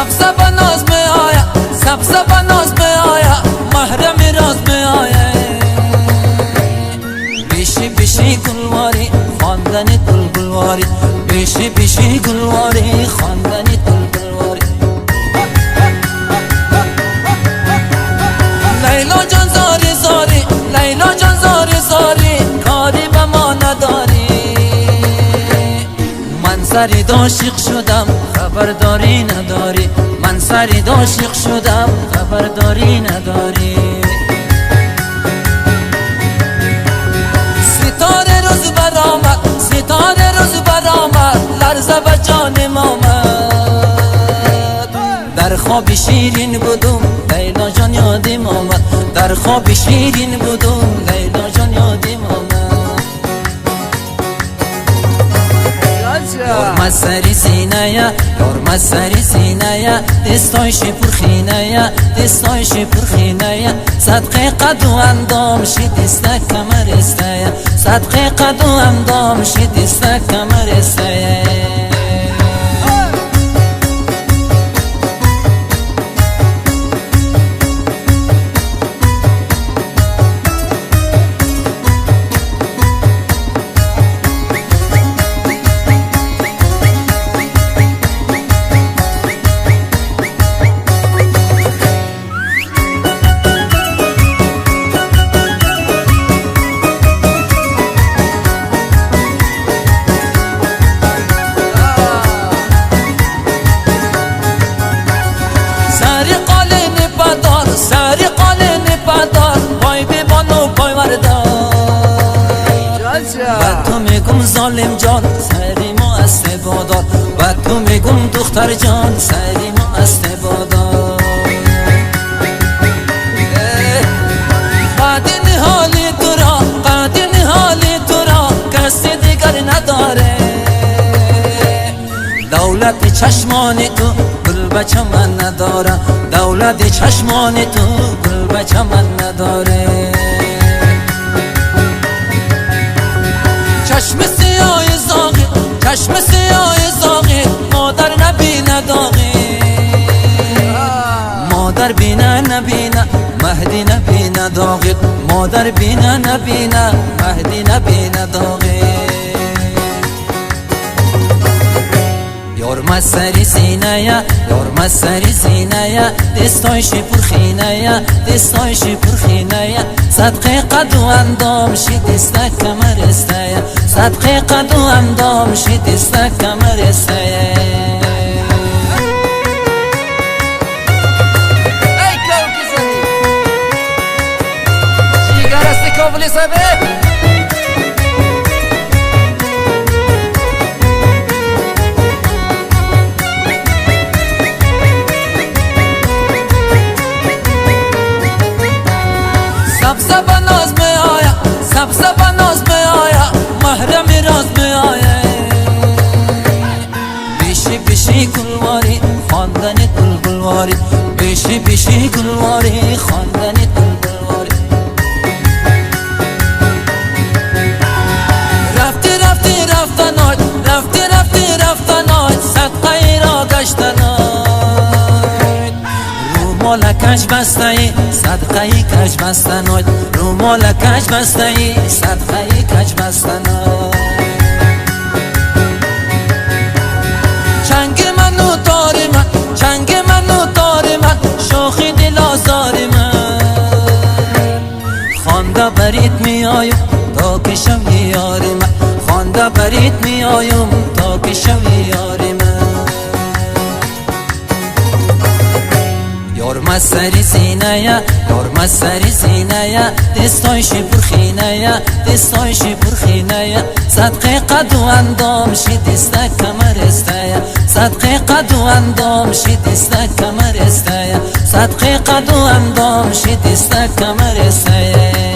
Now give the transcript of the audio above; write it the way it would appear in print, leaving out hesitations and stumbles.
سبزه با ناز می آیا، سبزه با ناز می آیا، محرم راز می آیا. بیشی بیشی گلواری خواندن بلبلواری، بیشی بیشی گلواری خواندن بلبلواری. لیلا جان زاری زاری، لیلا جان زاری زاری، کاری به ما نداری. من سرید عاشق شدم خبرداری نداری، من سرید عاشق شدم خبرداری نداری. ستاره روز برآمد، ستاره روز برآمد، لرزه به جانم آمد. در خواب شیرین بودم لیلا جان یادم آمد، در خواب شیرین بودم لیلا جان یادم آمد. یار سری سینه یا، یار سری سینه یا، دستایش پرخینه یا، دستایش پرخینه یا. صدقه قد و اندام شی دسته کمر استه یا، صدقه قد و اندام شی دسته کمر استه یا. و تو میگم ظالم جان سری ما استبادار، و تو میگم دختر جان سری ما استبادار. قدین حالی تو را، قدین حالی تو را کسی دیگر نداره. دولت چشمان تو گل به چمن نداره، دولت چشمان تو گل به چمن نداره. چشم سیاه زاغی، چشم سیاه زاغی، مادر نبینه داغی. مادر بینه نبینه مهدی نبینه داغی، مادر بینه نبینه مهدی نبینه داغی. یار سری سینه یا، یار سری سینه یا، دستایش پرخینه یا، دستایش پرخینه یا. صدقه قد و اندام شی دسته کمر استه یا، صدقه قد و اندام شی دسته کمر استه یا. ای کوکی زدی جیگر استی کابلی سبه. سبزه با ناز می آیا، سبزه با ناز می آیا، محرم راز می آیا. بیشی بیشی گلواری خواندن بلبلواری، بیشی بیشی گلواری خواندن بلبلواری. رفتی رفتی رفتنات، رفتی رفتی رفتنات، صدقه را گشتنات. رومالکش بسته ای صدقه کج بستنات، رومالکش بسته ای صدقه کج بستنات. چنگ منو داری من، چنگ منو داری من، شوخی دل آزاری من. خوانده برید می آیم تا کشم یاری من، خوانده برید می آیم تا کشم یاری من. یار سری سینه یا، یار سری سینه یا، دستایش پرخینه یا، دستایش پرخینه یا. صدقه قد و اندام شی دسته کمر استه یا، صدقه قد و اندام شی دسته کمر استه یا، صدقه قد و اندام شی دسته کمر استه یا.